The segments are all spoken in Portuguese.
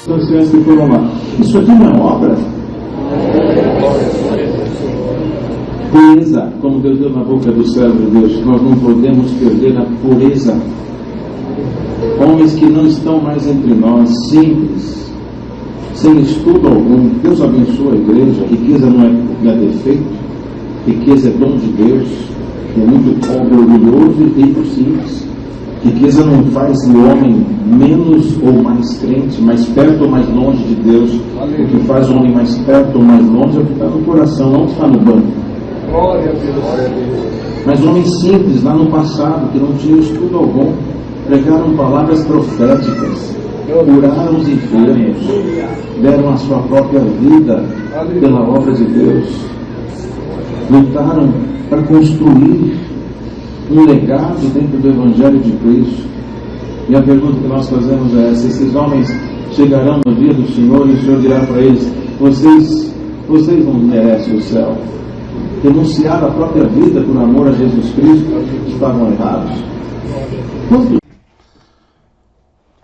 As crianças que foram lá. Isso aqui não é obra? Pureza, como Deus deu na boca do servo de Deus, nós não podemos perder a pureza. Homens que não estão mais entre nós, simples, sem estudo algum. Deus abençoa a igreja. Riqueza não é defeito, riqueza é dom de Deus. É muito pobre, orgulhoso e rico simples. Riqueza não faz o homem menos ou mais crente, mais perto ou mais longe de Deus. O que faz o homem mais perto ou mais longe é o que está no coração, não o que está no banco. Glória a Deus. Mas homens simples, lá no passado, que não tinham estudo algum, pregaram palavras proféticas, curaram os enfermos, deram a sua própria vida pela obra de Deus, lutaram para construir um legado dentro do Evangelho de Cristo. E a pergunta que nós fazemos é essa: esses homens chegarão no dia do Senhor e o Senhor dirá para eles: vocês não merecem o céu? Renunciaram a própria vida por amor a Jesus Cristo, estavam errados?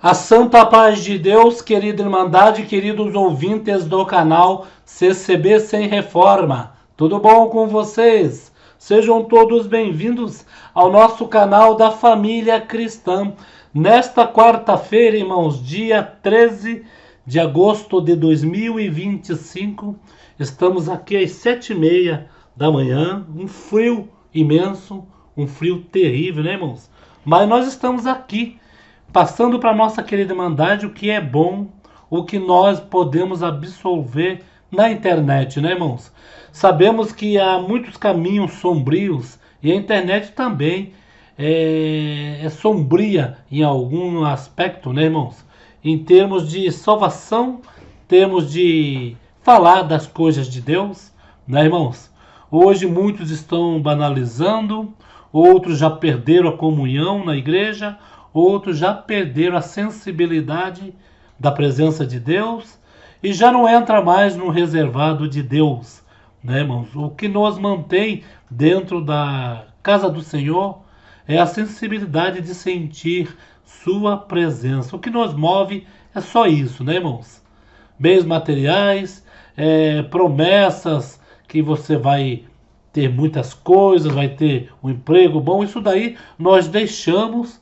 A santa paz de Deus, querida Irmandade, queridos ouvintes do canal CCB Sem Reforma. Tudo bom com vocês? Sejam todos bem-vindos ao nosso canal da Família Cristã. Nesta quarta-feira, irmãos, dia 13 de agosto de 2025, estamos aqui às 7h30 da manhã, um frio imenso, um frio terrível, né, irmãos? Mas nós estamos aqui, passando para a nossa querida Irmandade o que é bom, o que nós podemos absorver na internet, né, irmãos? Sabemos que há muitos caminhos sombrios e a internet também é sombria em algum aspecto, né, irmãos? Em termos de salvação, termos de falar das coisas de Deus, né, irmãos? Hoje muitos estão banalizando, outros já perderam a comunhão na igreja, outros já perderam a sensibilidade da presença de Deus e já não entra mais no reservado de Deus, né, irmãos? O que nos mantém dentro da casa do Senhor é a sensibilidade de sentir sua presença. O que nos move é só isso, né, irmãos? Bens materiais, promessas que você vai ter muitas coisas, vai ter um emprego bom. Isso daí nós deixamos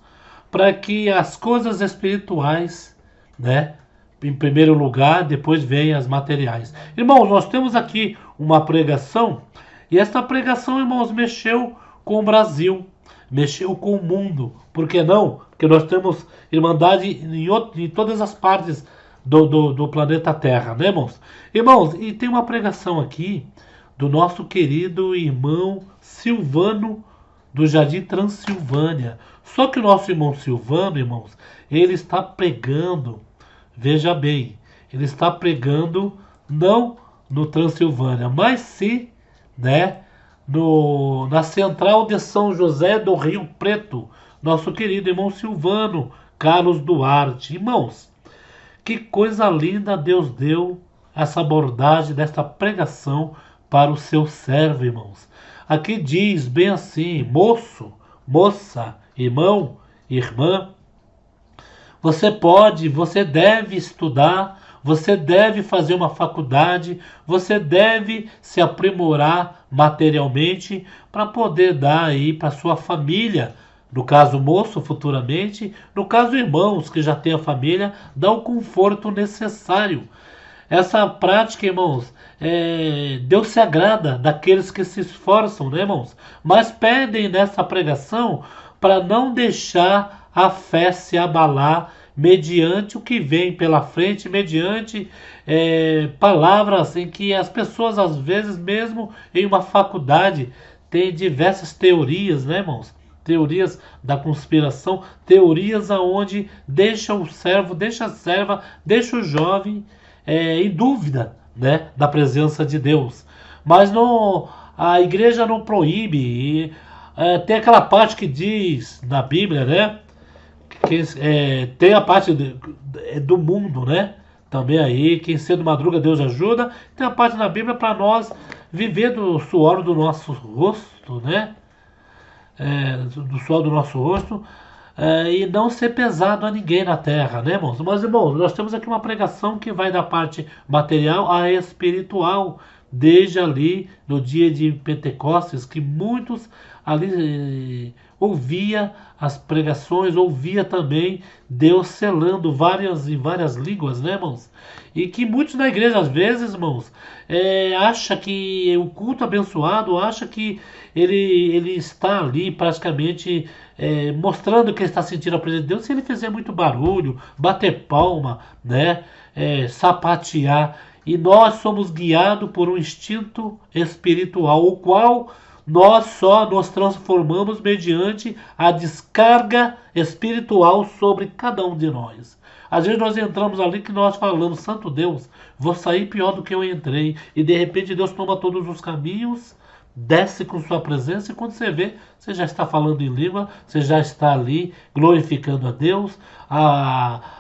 para que as coisas espirituais, né, em primeiro lugar, depois vem as materiais. Irmãos, nós temos aqui uma pregação, e esta pregação, irmãos, mexeu com o Brasil, mexeu com o mundo. Por que não? Porque nós temos Irmandade em todas as partes do planeta Terra, né, irmãos? Irmãos, e tem uma pregação aqui do nosso querido irmão Silvano, do Jardim Transilvânia. Só que o nosso irmão Silvano, irmãos, ele está pregando, veja bem, ele está pregando não no Transilvânia, mas sim, né, na central de São José do Rio Preto, nosso querido irmão Silvano Carlos Duarte. Irmãos, que coisa linda Deus deu essa abordagem desta pregação para o seu servo, irmãos. Aqui diz bem assim: moço, moça, irmão, irmã, você deve estudar, você deve fazer uma faculdade, você deve se aprimorar materialmente para poder dar aí para sua família. No caso moço, futuramente, no caso irmãos que já têm a família, dá o conforto necessário. Essa prática, irmãos, Deus se agrada daqueles que se esforçam, né, irmãos? Mas pedem nessa pregação para não deixar a fé se abalar mediante o que vem pela frente, mediante palavras em que as pessoas, às vezes, mesmo em uma faculdade, têm diversas teorias, né, irmãos? Teorias da conspiração, teorias aonde deixa o servo, deixa a serva, deixa o jovem em dúvida, né, da presença de Deus. Mas a igreja não proíbe. Tem aquela parte que diz na Bíblia, né, que tem a parte do mundo, né, também aí, quem cedo madruga Deus ajuda. Tem a parte na Bíblia para nós viver do suor do nosso rosto, né, do suor do nosso rosto, e não ser pesado a ninguém na terra, né, irmãos? Mas, irmãos, nós temos aqui uma pregação que vai da parte material à espiritual, desde ali no dia de Pentecostes, que muitos ali ouvia as pregações, ouvia também Deus selando em várias línguas, né, irmãos? E que muitos na igreja, às vezes, irmãos, acha que o culto abençoado, acha que ele está ali praticamente mostrando que ele está sentindo a presença de Deus se ele fizer muito barulho, bater palma, né, sapatear. E nós somos guiados por um instinto espiritual, o qual nós só nos transformamos mediante a descarga espiritual sobre cada um de nós. Às vezes nós entramos ali que nós falamos, Santo Deus, vou sair pior do que eu entrei. E de repente Deus toma todos os caminhos, desce com sua presença e quando você vê, você já está falando em língua, você já está ali glorificando a Deus.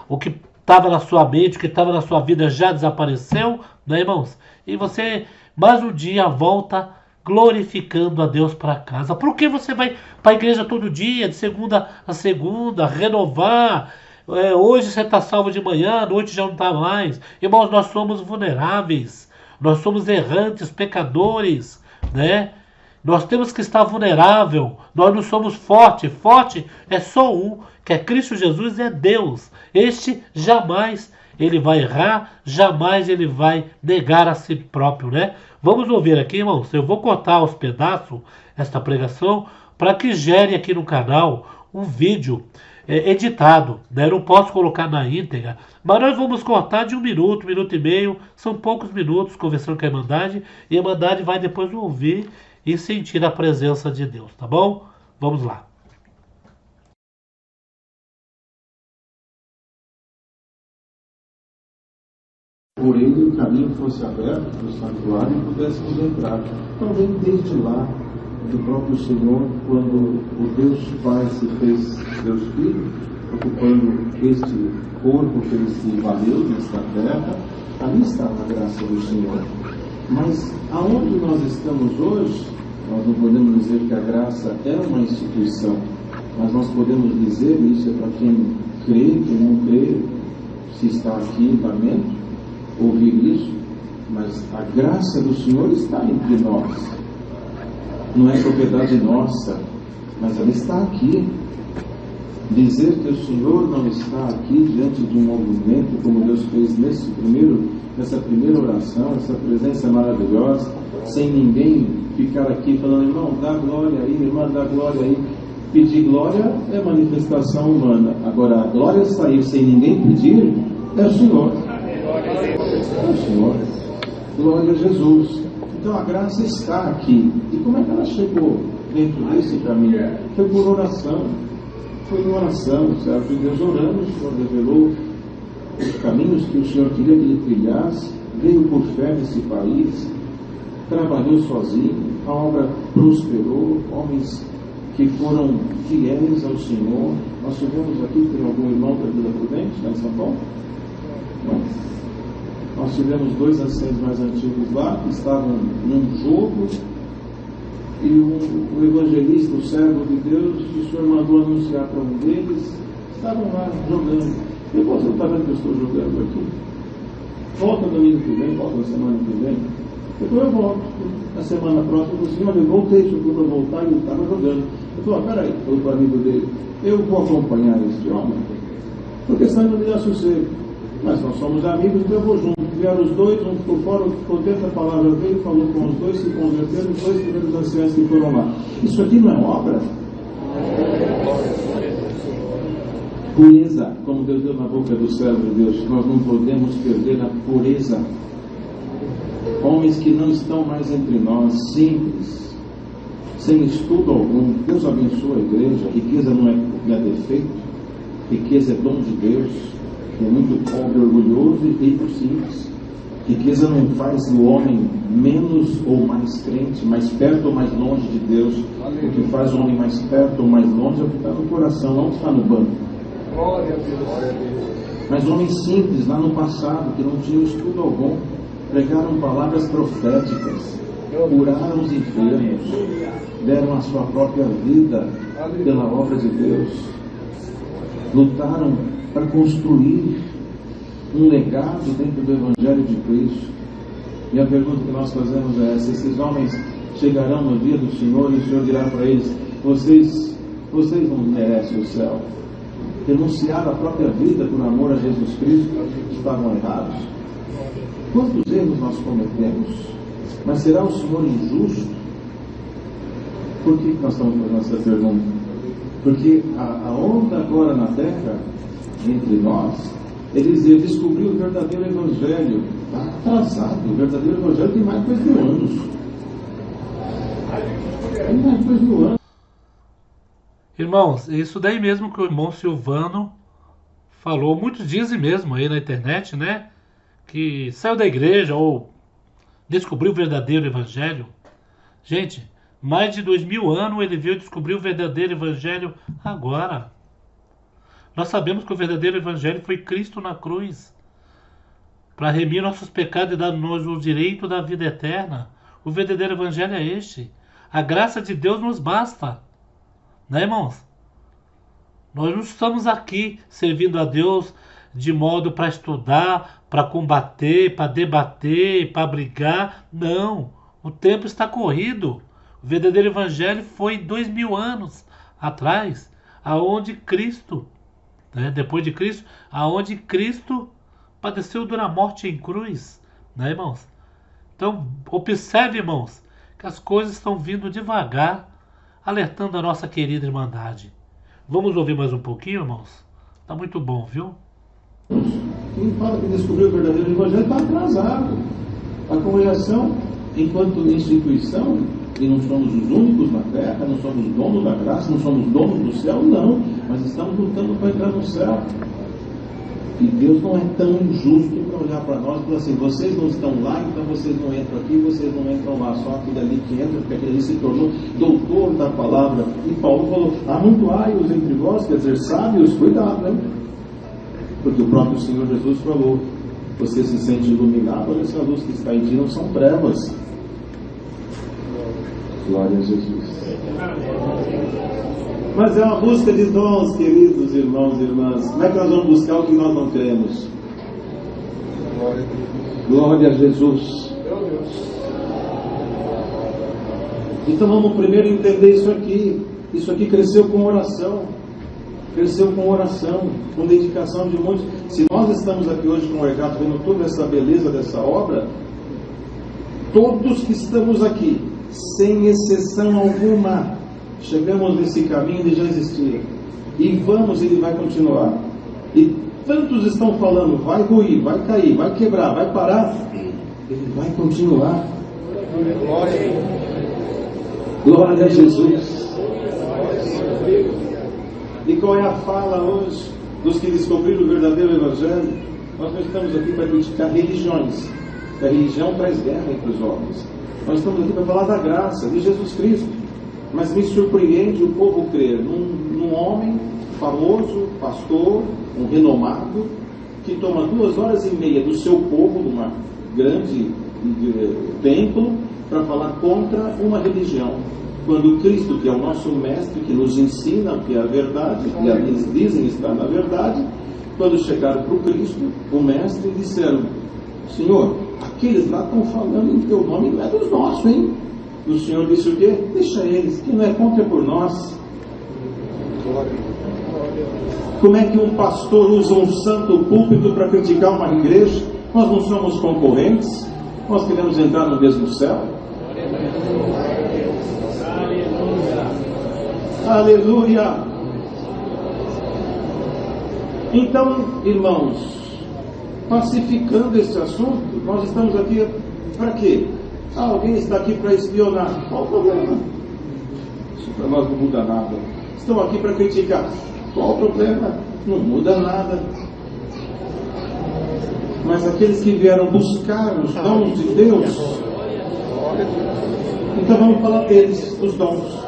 O que estava na sua mente, o que estava na sua vida já desapareceu, né, irmãos? E você mais um dia volta glorificando a Deus para casa. Por que você vai para a igreja todo dia, de segunda a segunda, renovar? Hoje você está salvo de manhã, à noite já não está mais. Irmãos, nós somos vulneráveis, nós somos errantes, pecadores, né? Nós temos que estar vulnerável, nós não somos forte. Forte é só um, que é Cristo Jesus, é Deus. Este jamais ele vai errar, jamais ele vai negar a si próprio, né? Vamos ouvir aqui, irmãos. Eu vou cortar os pedaços, esta pregação, para que gere aqui no canal um vídeo editado, né? Eu não posso colocar na íntegra, mas nós vamos cortar de 1 minuto, 1 minuto e meio, são poucos minutos conversando com a Irmandade, e a Irmandade vai depois ouvir e sentir a presença de Deus, tá bom? Vamos lá. Por ele o caminho fosse aberto para o santuário e pudéssemos entrar. Também desde lá, do próprio Senhor, quando o Deus Pai se fez Deus Filho, ocupando este corpo que ele se valeu nesta terra, ali está a graça do Senhor. Mas aonde nós estamos hoje, nós não podemos dizer que a graça é uma instituição, mas nós podemos dizer, isso é para quem crê, quem não crê, se está aqui, lamento ouvir isso, mas a graça do Senhor está entre nós. Não é propriedade nossa, mas ela está aqui. Dizer que o Senhor não está aqui diante de um movimento, como Deus fez nessa primeira oração, essa presença maravilhosa, sem ninguém ficar aqui falando, irmão, dá glória aí, irmã, dá glória aí. Pedir glória é manifestação humana. Agora, a glória sair sem ninguém pedir é o Senhor. É o Senhor. Glória a Jesus. Então a graça está aqui. E como é que ela chegou dentro desse caminho? Foi por oração. Foi em oração, o servo de Deus orando, o Senhor revelou os caminhos que o Senhor queria que ele trilhasse, veio por fé nesse país, trabalhou sozinho, a obra prosperou, homens que foram fiéis ao Senhor. Nós tivemos aqui, tem algum irmão da Vila Prudente, lá em São Paulo? Não. Nós tivemos 2 anciãos mais antigos lá, que estavam num jogo, e o evangelista, o servo de Deus, o Senhor mandou anunciar para um deles, estavam lá jogando. Depois, você está vendo que eu estou jogando aqui? Volta domingo que vem, volta na semana que vem. Depois eu volto. Na semana próxima, eu disse, olha, eu voltei, se eu voltar, ele estava jogando. Eu falei, peraí, falou para o amigo dele, eu vou acompanhar este homem, porque senão não me dá sossego. Mas nós somos amigos, então eu vou junto. Vieram os dois, um ficou fora, outro ficou dentro da palavra dele, falou com os dois, se converteram, os 2 primeiros anciãos que foram lá. Isso aqui não é obra? Pureza, como Deus deu na boca do servo de Deus, nós não podemos perder a pureza. Homens que não estão mais entre nós, simples, sem estudo algum. Deus abençoa a igreja. Riqueza não é defeito, riqueza é dom de Deus. É muito pobre, orgulhoso e rico simples. Riqueza não faz o homem menos ou mais crente, mais perto ou mais longe de Deus. O que faz o homem mais perto ou mais longe é o que está no coração, não o que está no banco. Glória a Deus. Mas homens simples, lá no passado, que não tinham estudo algum, pregaram palavras proféticas, curaram os enfermos, deram a sua própria vida pela obra de Deus. lutaram para construir um legado dentro do Evangelho de Cristo. E a pergunta que nós fazemos é essa: esses homens chegarão no dia do Senhor e o Senhor dirá para eles: vocês não merecem o céu? Renunciaram a própria vida por amor a Jesus Cristo, estavam errados? Quantos erros nós cometemos? Mas será o Senhor injusto? Por que nós estamos fazendo essa pergunta? Porque a onda agora na terra, entre nós, é dizer: descobrir o verdadeiro Evangelho. Está atrasado. O verdadeiro Evangelho tem mais de 2.000 anos. Tem mais de 2.000 anos. Irmãos, isso daí mesmo que o irmão Silvano falou, muitos dizem mesmo aí na internet, né? Que saiu da igreja ou descobriu o verdadeiro Evangelho. Gente, mais de 2.000 anos ele veio descobrir o verdadeiro Evangelho agora. Nós sabemos que o verdadeiro Evangelho foi Cristo na cruz, para remir nossos pecados e dar-nos o direito da vida eterna. O verdadeiro Evangelho é este. A graça de Deus nos basta. Né, irmãos? Nós não estamos aqui servindo a Deus de modo para estudar, para combater, para debater, para brigar. Não. O tempo está corrido. O verdadeiro Evangelho foi 2.000 anos atrás, aonde Cristo, né, depois de Cristo, aonde Cristo padeceu dura morte em cruz. Né, irmãos? Então, observe, irmãos, que as coisas estão vindo devagar, alertando a nossa querida Irmandade. Vamos ouvir mais um pouquinho, irmãos? Está muito bom, viu? Quem fala que descobriu o verdadeiro Evangelho está atrasado. A congregação, enquanto instituição, e não somos os únicos na terra, não somos donos da graça, não somos donos do céu, não. Mas estamos lutando para entrar no céu. E Deus não é tão injusto para olhar para nós e falar assim: vocês não estão lá, então vocês não entram aqui, vocês não entram lá, só aquele ali que entra, porque aquele ali se tornou doutor da palavra. E Paulo falou: amontoai-os entre vós, quer dizer, sábios, cuidado, né? Porque o próprio Senhor Jesus falou: você se sente iluminado, olha, essa luz que está em ti não são trevas. Glória a Jesus. Mas é uma busca de dons, queridos irmãos e irmãs. Como é que nós vamos buscar o que nós não temos? Glória a Jesus. Então vamos primeiro entender isso aqui. Isso aqui cresceu com oração. Cresceu com oração, com dedicação de muitos. Se nós estamos aqui hoje com o Ergato vendo toda essa beleza dessa obra, todos que estamos aqui, sem exceção alguma, chegamos nesse caminho, ele já existia. E vamos, ele vai continuar. E tantos estão falando: vai ruir, vai cair, vai quebrar, vai parar. Ele vai continuar. Glória a Jesus. E qual é a fala hoje dos que descobriram o verdadeiro Evangelho? Nós não estamos aqui para criticar religiões. A religião traz guerra entre os homens. Nós estamos aqui para falar da graça de Jesus Cristo. Mas me surpreende o povo crer num homem famoso, pastor, um renomado, que toma 2h30 do seu povo, numa grande templo, para falar contra uma religião. Quando Cristo, que é o nosso mestre, que nos ensina o que é a verdade, e eles dizem estar na verdade, quando chegaram para o Cristo, o mestre, disseram: Senhor, aqueles lá estão falando em teu nome, não é dos nossos, hein? E o Senhor disse o quê? Deixa eles, que não é contra por nós. Como é que um pastor usa um santo púlpito para criticar uma igreja? Nós não somos concorrentes, nós queremos entrar no mesmo céu. Aleluia! Então, irmãos, pacificando esse assunto, nós estamos aqui para quê? Alguém está aqui para espionar. Qual o problema? Isso para nós não muda nada. Estão aqui para criticar. Qual o problema? Não muda nada. Mas aqueles que vieram buscar os dons de Deus, então vamos falar deles, os dons.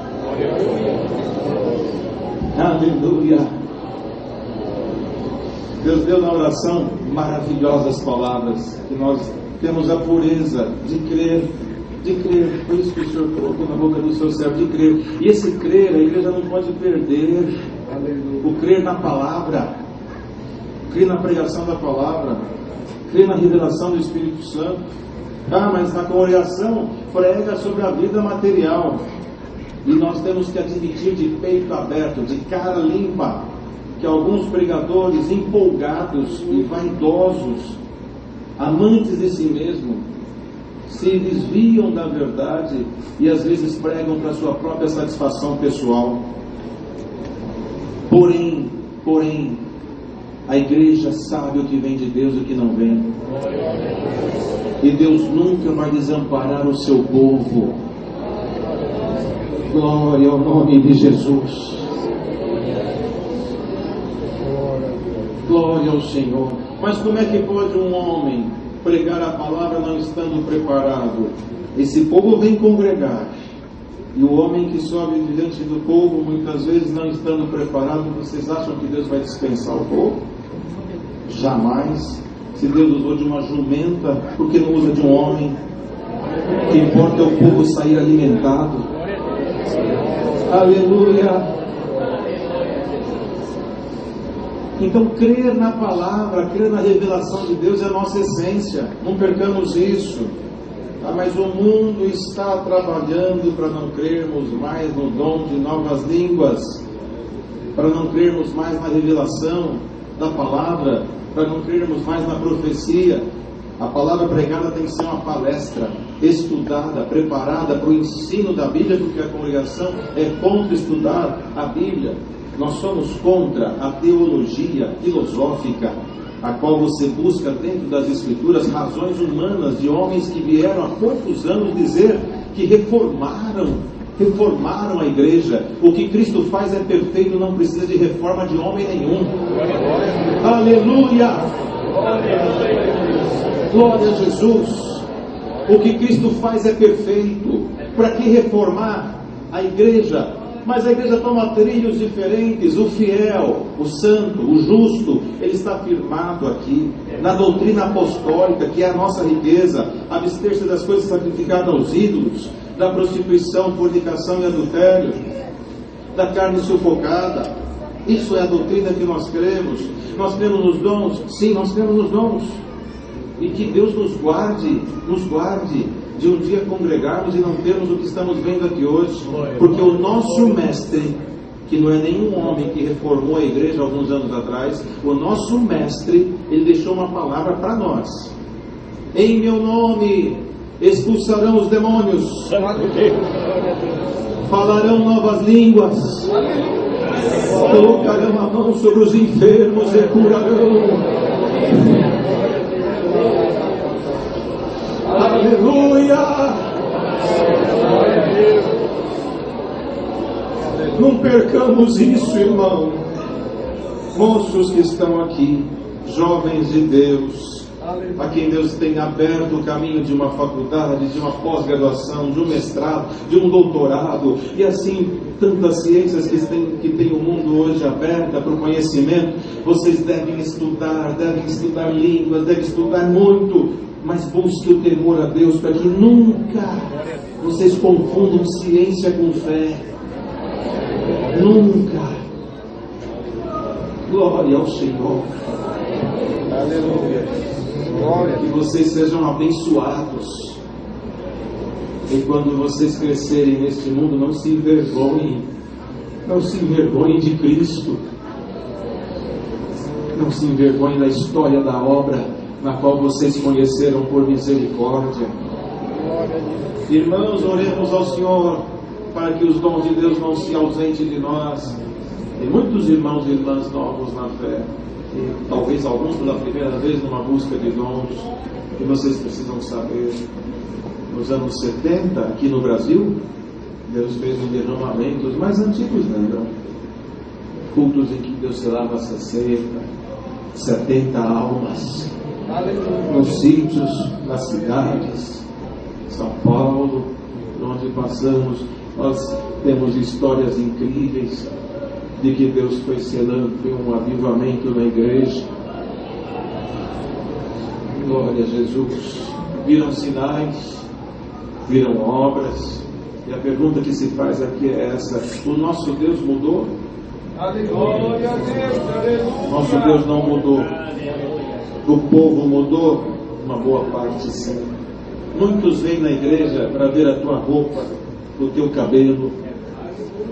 Aleluia! Deus deu na oração maravilhosas palavras, que nós temos a pureza de crer, foi isso que o Senhor colocou na boca do seu servo, de crer. E esse crer, a igreja não pode perder. O crer na palavra, crer na pregação da palavra, crer na revelação do Espírito Santo. Ah, mas na congregação prega sobre a vida material. E nós temos que admitir de peito aberto, de cara limpa, que alguns pregadores empolgados e vaidosos, amantes de si mesmo, se desviam da verdade e às vezes pregam para sua própria satisfação pessoal. Porém, a igreja sabe o que vem de Deus e o que não vem. E Deus nunca vai desamparar o seu povo. Glória ao nome de Jesus. Glória ao Senhor. Mas como é que pode um homem pregar a palavra não estando preparado? Esse povo vem congregar, e o homem que sobe diante do povo, muitas vezes não estando preparado. Vocês acham que Deus vai dispensar o povo? Jamais. Se Deus usou de uma jumenta, por que não usa de um homem? O que importa é o povo sair alimentado. Aleluia. Então, crer na palavra, crer na revelação de Deus é a nossa essência. Não percamos isso. Mas o mundo está trabalhando para não crermos mais no dom de novas línguas, para não crermos mais na revelação da palavra, para não crermos mais na profecia. A palavra pregada tem que ser uma palestra, estudada, preparada para o ensino da Bíblia, porque a congregação é contra estudar a Bíblia. Nós somos contra a teologia filosófica, a qual você busca dentro das Escrituras razões humanas de homens que vieram há poucos anos dizer que reformaram a igreja. O que Cristo faz é perfeito, não precisa de reforma de homem nenhum. Aleluia! Glória a Jesus! O que Cristo faz é perfeito. Para que reformar a igreja? Mas a igreja toma trilhos diferentes. O fiel, o santo, o justo, ele está firmado aqui na doutrina apostólica, que é a nossa riqueza. Abster-se das coisas sacrificadas aos ídolos, da prostituição, fornicação e adultério, da carne sufocada. Isso é a doutrina que nós cremos. Nós cremos nos dons? Sim, nós cremos nos dons. E que Deus nos guarde de um dia congregarmos e não termos o que estamos vendo aqui hoje. Porque o nosso mestre, que não é nenhum homem que reformou a igreja alguns anos atrás, o nosso mestre, ele deixou uma palavra para nós. Em meu nome expulsarão os demônios, falarão novas línguas, colocarão a mão sobre os enfermos e curarão. Aleluia! Não percamos isso, irmão. Moços que estão aqui, jovens de Deus, a quem Deus tem aberto o caminho de uma faculdade, de uma pós-graduação, de um mestrado, de um doutorado, e assim tantas ciências que tem o mundo hoje aberta para o conhecimento. Vocês devem estudar línguas, devem estudar muito. Mas busque o temor a Deus, para que nunca vocês confundam ciência com fé. Nunca. Glória ao Senhor. Aleluia. Glória. Que vocês sejam abençoados. E quando vocês crescerem neste mundo, não se envergonhem. Não se envergonhem de Cristo. Não se envergonhem da história da obra na qual vocês conheceram por misericórdia. Irmãos, oremos ao Senhor para que os dons de Deus não se ausentem de nós. Tem muitos irmãos e irmãs novos na fé, e talvez alguns pela primeira vez numa busca de dons. E vocês precisam saber, nos anos 70, aqui no Brasil, Deus fez um derramamento. Os mais antigos lembram, cultos em que Deus selava 70 almas, nos sítios, nas cidades, São Paulo, onde passamos. Nós temos histórias incríveis de que Deus foi selando um avivamento na igreja. Glória a Jesus. Viram sinais, viram obras, e a pergunta que se faz aqui é essa: o nosso Deus mudou? Glória a Deus, aleluia. Nosso Deus não mudou. O povo mudou, uma boa parte sim. Muitos vêm na igreja para ver a tua roupa, o teu cabelo,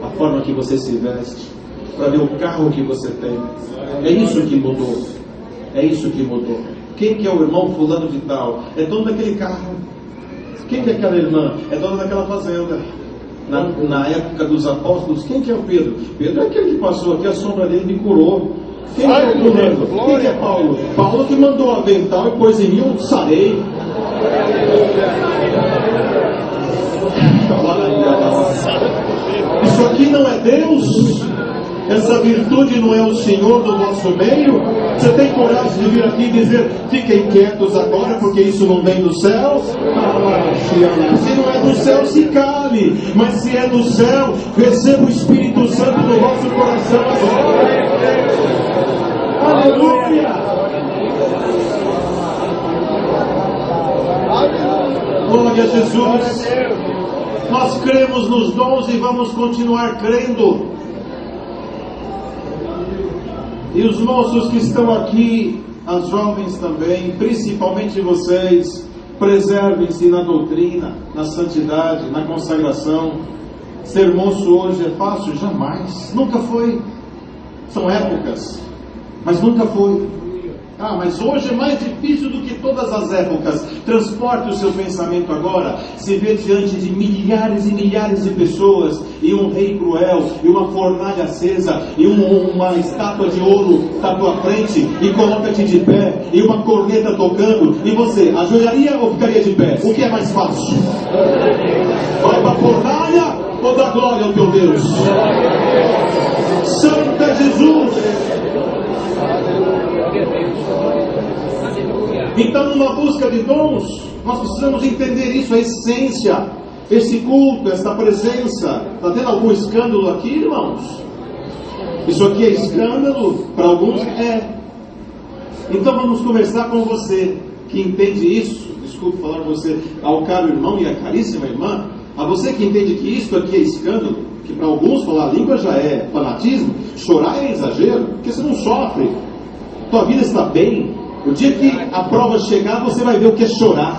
a forma que você se veste, para ver o carro que você tem. É isso que mudou. É isso que mudou. Quem que é o irmão fulano de tal? É dono daquele carro. Quem que é aquela irmã? É dona daquela fazenda. Na época dos apóstolos, quem que é o Pedro? Pedro é aquele que passou aqui, a sombra dele me curou. Quem que é o fulano? Quem que é Paulo? Paulo que mandou o avental e pôs em mim um sarei. Isso aqui não é Deus? Essa virtude não é o Senhor do nosso meio? Você tem coragem de vir aqui e dizer: fiquem quietos agora, porque isso não vem do céu? Se não é do céu, se cale. Mas se é do céu, receba o Espírito Santo no vosso coração agora. Aleluia! Glória a Jesus. Nós cremos nos dons e vamos continuar crendo. E os moços que estão aqui, as jovens também, principalmente vocês, preservem-se na doutrina, na santidade, na consagração. Ser moço hoje é fácil? Jamais. Nunca foi. São épocas, mas nunca foi. Ah, mas hoje é mais difícil do que todas as épocas. Transporte o seu pensamento agora. Se vê diante de milhares e milhares de pessoas, e um rei cruel, e uma fornalha acesa, e uma estátua de ouro à tua frente, e coloca-te de pé, e uma corneta tocando, e você ajoelharia ou ficaria de pé? O que é mais fácil? Vai para a fornalha ou dá glória ao teu Deus? Santo é Jesus! Então, numa busca de dons, nós precisamos entender isso, a essência, esse culto, essa presença. Está tendo algum escândalo aqui, irmãos? Isso aqui é escândalo? Para alguns é. Então vamos conversar com você que entende isso. Desculpe falar você, ao caro irmão e à caríssima irmã, a você que entende que isso aqui é escândalo, que para alguns falar a língua já é fanatismo, chorar é exagero, porque você não sofre, tua vida está bem. O dia que a prova chegar, você vai ver o que é chorar.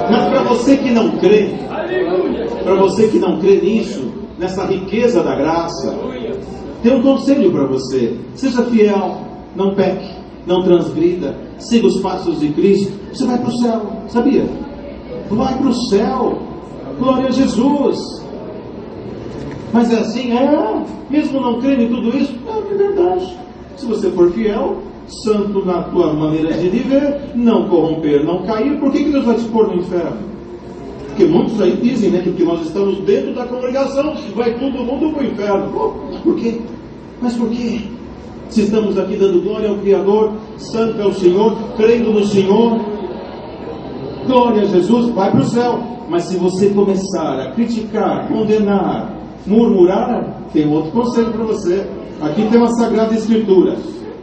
Mas para você que não crê, para você que não crê nisso, nessa riqueza da graça, tem um conselho para você: seja fiel, não peque, não transgrida, siga os passos de Cristo, você vai para o céu, sabia? Vai para o céu, glória a Jesus. Mas é assim? É, mesmo não crendo em tudo isso? É verdade. Se você for fiel, santo na tua maneira de viver, não corromper, não cair, por que Deus vai te pôr no inferno? Porque muitos aí dizem, né, que porque nós estamos dentro da congregação, vai todo mundo para o inferno. Por quê? Mas por quê? Se estamos aqui dando glória ao Criador, santo é o Senhor, crendo no Senhor, glória a Jesus, vai para o céu. Mas se você começar a criticar, condenar, murmurar, tem outro conselho para você. Aqui tem uma Sagrada Escritura: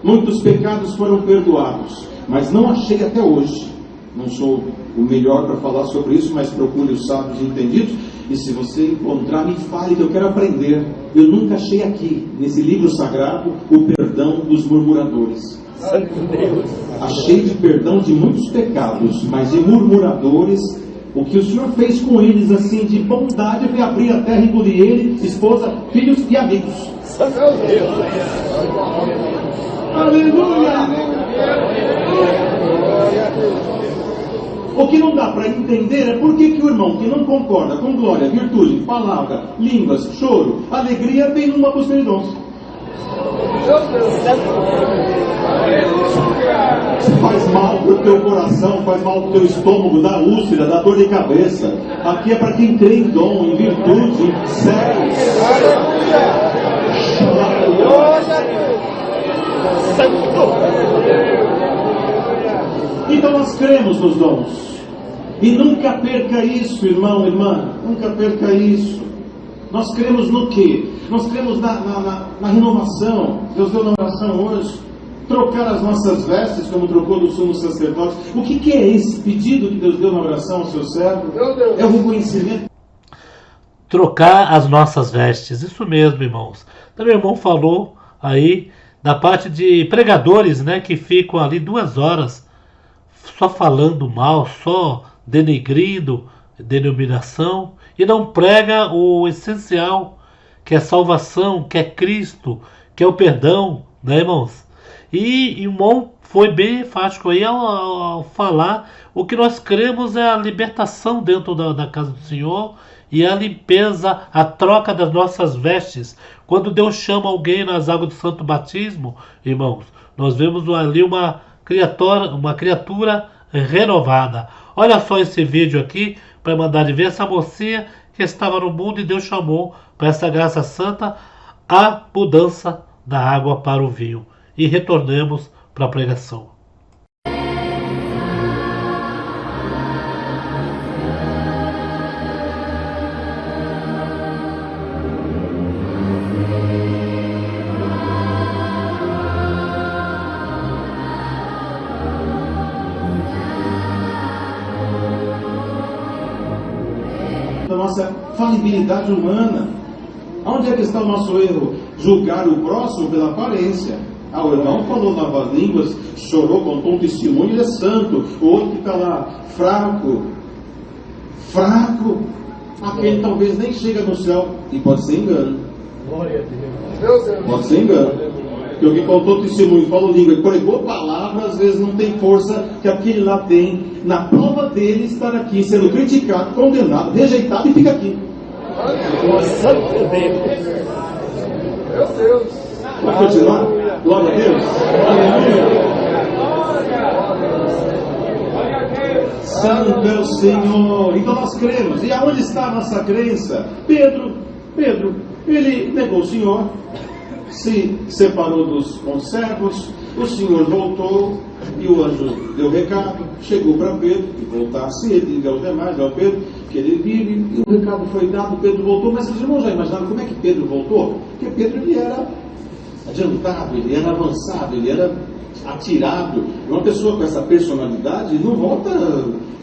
muitos pecados foram perdoados, mas não achei até hoje, não sou o melhor para falar sobre isso, mas procure os sábios entendidos, e se você encontrar, me fale que eu quero aprender. Eu nunca achei aqui, nesse livro sagrado, o perdão dos murmuradores. Achei de perdão de muitos pecados, mas de murmuradores, o que o Senhor fez com eles, assim, de bondade, foi abrir a terra e engolir ele, esposa, filhos e amigos. Aleluia! O que não dá para entender é por que o irmão que não concorda com glória, virtude, palavra, línguas, choro, alegria, vem numa busca de dons. Faz mal para o teu coração, faz mal para o teu estômago, dá úlcera, dá dor de cabeça. Aqui é para quem crê em dom, em virtude, em céu. Então nós cremos nos dons. E nunca perca isso, irmão, irmã. Nunca perca isso. Nós cremos no quê? Nós cremos na renovação. Deus deu na oração hoje. Trocar as nossas vestes, como trocou do sumo sacerdote. O que é esse pedido que Deus deu na oração ao seu servo? É o reconhecimento. trocar as nossas vestes. Isso mesmo, irmãos. Também o irmão falou aí da parte de pregadores, né, que ficam ali 2 horas só falando mal, só denegrindo, denominação, e não prega o essencial, que é salvação, que é Cristo, que é o perdão, né, irmãos? E o irmão foi bem enfático aí ao falar o que nós cremos é a libertação dentro da casa do Senhor e a limpeza, a troca das nossas vestes. Quando Deus chama alguém nas águas do santo batismo, irmãos, nós vemos ali uma criatura renovada. Olha só esse vídeo aqui para mandar de ver essa mocinha que estava no mundo e Deus chamou para essa graça santa a mudança da água para o vinho. E retornemos para a pregação. Da nossa falibilidade humana. Onde é que está o nosso erro? Julgar o próximo pela aparência. O irmão falou lava-línguas, chorou, contou um testemunho, ele é santo. O outro que está lá, fraco, aquele talvez nem chega no céu. E pode ser engano. Pode ser engano. Porque alguém contou testemunho, falou língua e pregou palavra, às vezes não tem força que aquele lá tem. Na prova dele estar aqui, sendo criticado, condenado, rejeitado e fica aqui. Meu Deus. Pode continuar? Glória a Deus. Santo é o Senhor. Então nós cremos. E aonde está a nossa crença? Pedro, ele negou o Senhor, se separou dos conservos, o Senhor voltou e o anjo deu recado, chegou para Pedro, que voltasse ele, diga aos demais, ao Pedro, que ele vive, e o recado foi dado, Pedro voltou, mas os irmãos já imaginaram como é que Pedro voltou? Porque Pedro ele era adiantado, ele era avançado, ele era atirado. Uma pessoa com essa personalidade não volta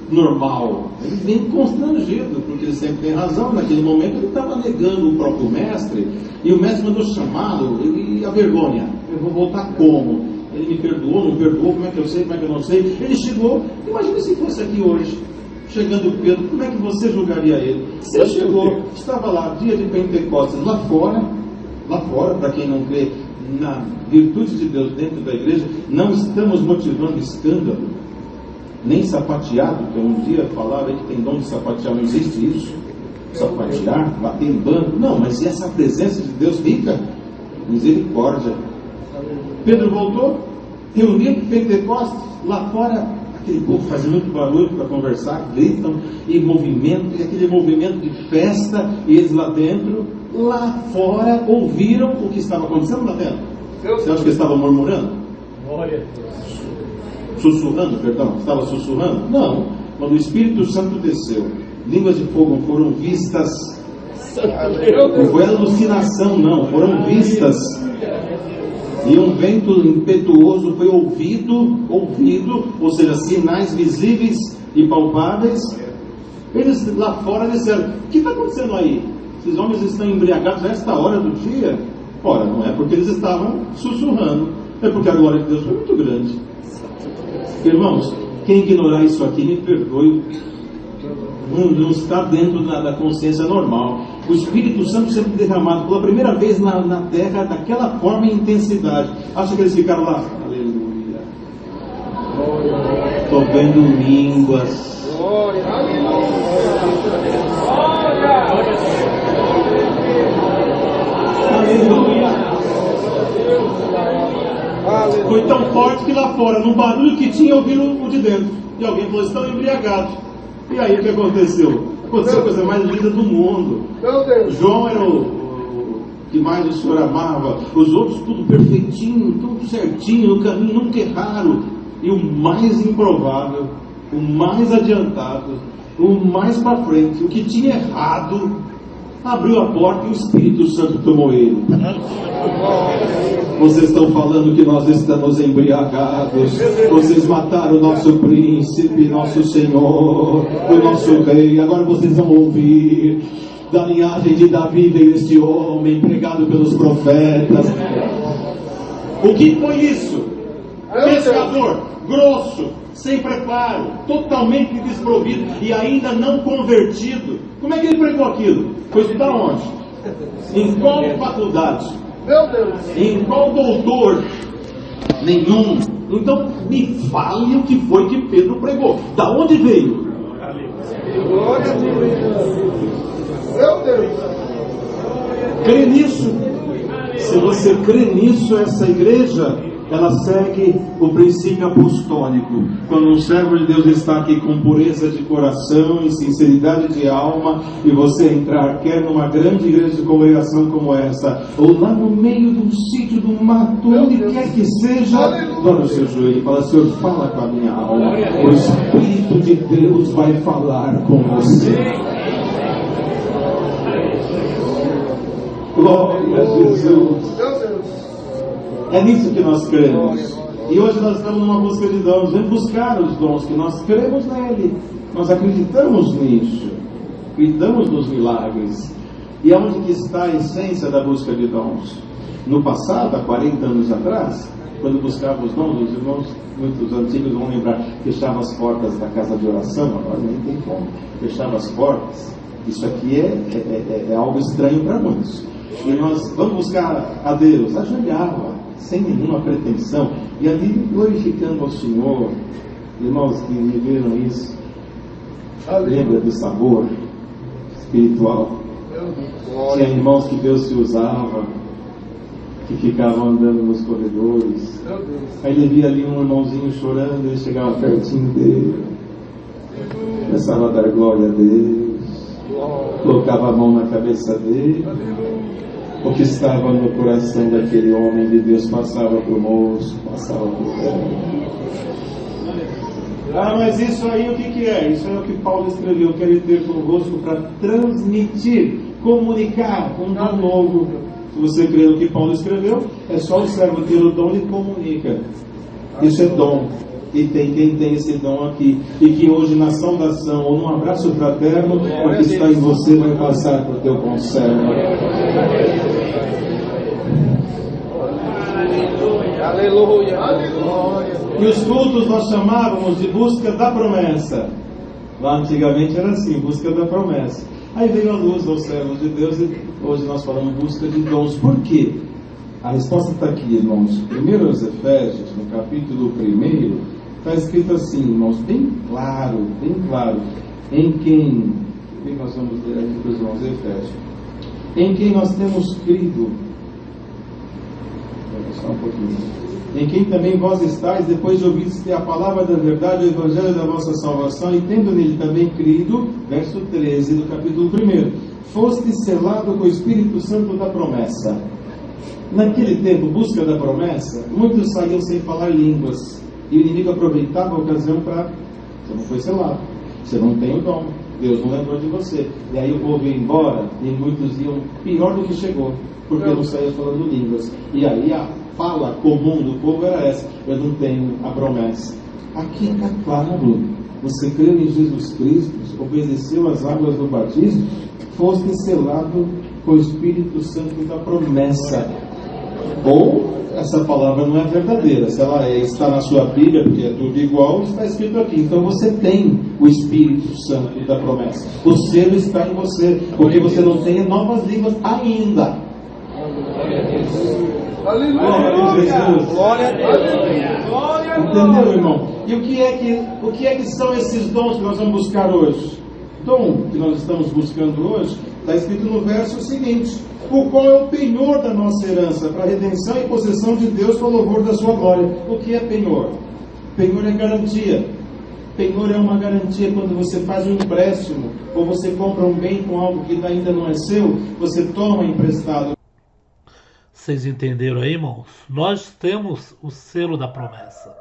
normal, ele vem constrangido, porque ele sempre tem razão. Naquele momento ele estava negando o próprio mestre, e o mestre mandou chamá-lo, e a vergonha, eu vou voltar como? Ele me perdoou, não perdoou, como é que eu sei, como é que eu não sei? Ele chegou, imagine se fosse aqui hoje, chegando Pedro, como é que você julgaria ele? Se ele chegou, estava lá, dia de Pentecostes, lá fora, para quem não crê na virtude de Deus dentro da igreja, não estamos motivando escândalo, nem sapateado, que eu um dia falava que tem dom de sapatear, não existe isso, sapatear, bater em banco, não, mas se essa presença de Deus fica, misericórdia. Pedro voltou, reuniu Pentecostes, lá fora, aquele povo faz muito barulho para conversar, gritam, e movimento, e aquele movimento de festa, e eles lá dentro, lá fora, ouviram o que estava acontecendo lá dentro. Você acha que eles estavam murmurando? Sussurrando, perdão, estava sussurrando? Não, quando o Espírito Santo desceu, línguas de fogo foram vistas, não foi alucinação não, foram vistas, e um vento impetuoso foi ouvido, ou seja, sinais visíveis e palpáveis. Eles lá fora disseram, o que está acontecendo aí? Esses homens estão embriagados a esta hora do dia? Ora, não é porque eles estavam sussurrando, é porque a glória de Deus foi muito grande. Irmãos, quem ignorar isso aqui, me perdoe, não está dentro da consciência normal. O Espírito Santo sendo derramado pela primeira vez na terra, daquela forma e intensidade. Acha que eles ficaram lá? Aleluia. Estou vendo línguas. Aleluia. Foi tão forte que lá fora, no barulho que tinha, ouviram o de dentro. E alguém falou, estão embriagados. E aí o que aconteceu? Aconteceu a coisa mais linda do mundo. João era o que mais o Senhor amava. Os outros tudo perfeitinho, tudo certinho, no caminho nunca erraram. E o mais improvável, o mais adiantado, o mais para frente, o que tinha errado, abriu a porta e o Espírito Santo tomou ele. Vocês estão falando que nós estamos embriagados. Vocês mataram o nosso príncipe, nosso Senhor, o nosso rei. Agora vocês vão ouvir. Da linhagem de Davi veio este homem, pregado pelos profetas. O que foi isso? Pescador, grosso, sem preparo, totalmente desprovido e ainda não convertido. Como é que ele pregou aquilo? Foi estudar onde? Em qual faculdade? Meu Deus. Em qual doutor? Nenhum. Então me fale o que foi que Pedro pregou. Da onde veio? Glória a Deus. Meu Deus. Crê nisso. Se você crê nisso, essa igreja, ela segue o princípio apostólico. Quando um servo de Deus está aqui com pureza de coração e sinceridade de alma, e você entrar, quer numa grande igreja de congregação como essa, ou lá no meio de um sítio, do mato, onde quer que seja, dobra o seu joelho e fala: Senhor, fala com a minha alma. O Espírito de Deus vai falar com você. Glória a Jesus. Meu Deus. É nisso que nós cremos. E hoje nós estamos numa busca de dons. Vem buscar os dons, que nós cremos nele. Nós acreditamos nisso. Acreditamos nos milagres. E aonde que está a essência da busca de dons? No passado, há 40 anos atrás, quando buscava os dons, os irmãos, muitos antigos vão lembrar, fechava as portas da casa de oração, agora nem tem como. Fechava as portas. Isso aqui é algo estranho para muitos. E nós vamos buscar a Deus, ajoelhava, sem nenhuma pretensão, e ali glorificando ao Senhor. Irmãos que viveram isso, lembra do sabor espiritual? Tinha irmãos que Deus se usava, que ficavam andando nos corredores. Aí ele via ali um irmãozinho chorando, ele chegava pertinho dele, começava a dar glória a Deus, colocava a mão na cabeça dele. O que estava no coração daquele homem de Deus passava para o moço, passava para o velho. Ah, mas isso aí o que é? Isso é o que Paulo escreveu: quero ter convosco para transmitir, comunicar um dom novo. Se você crê no que Paulo escreveu, é só o servo ter o dom e comunica. Isso é dom. E tem quem tem esse dom aqui. E que hoje na saudação ou num abraço fraterno, o que está em você vai passar para o teu conservo. Aleluia. E os cultos nós chamávamos de busca da promessa. Lá antigamente era assim, busca da promessa. Aí veio a luz aos servos de Deus e hoje nós falamos busca de dons. Por quê? A resposta está aqui, irmãos. Primeiro aos Efésios, no capítulo 1, está escrito assim, irmãos, bem claro, em quem nós vamos ler aqui para os irmãos Efésios, em quem nós temos crido, só um pouquinho, em quem também vós estáis, depois de ouvirdes a palavra da verdade, o evangelho da vossa salvação, e tendo nele também crido, verso 13 do capítulo 1, foste selado com o Espírito Santo da promessa. Naquele tempo, busca da promessa, muitos saíam sem falar línguas. E o inimigo aproveitava a ocasião para: você não foi selado, você não tem o dom, Deus não lembrou de você. E aí o povo ia embora e muitos iam pior do que chegou, porque não saía falando línguas. E aí a fala comum do povo era essa: eu não tenho a promessa. Aqui está claro: você creu em Jesus Cristo, obedeceu às águas do batismo, foste selado com o Espírito Santo da promessa. Ou essa palavra não é verdadeira. Se ela está na sua Bíblia, porque é tudo igual, está escrito aqui. Então você tem o Espírito Santo da promessa. O selo está em você, porque você não tem novas línguas ainda. Aleluia! Glória a Deus! Entendeu, irmão? E o que é que são esses dons que nós vamos buscar hoje? Dom que nós estamos buscando hoje está escrito no verso seguinte: o qual é o penhor da nossa herança, para a redenção e possessão de Deus, para o louvor da sua glória. O que é penhor? Penhor é garantia. Penhor é uma garantia quando você faz um empréstimo, ou você compra um bem com algo que ainda não é seu, você toma emprestado. Vocês entenderam aí, irmãos? Nós temos o selo da promessa.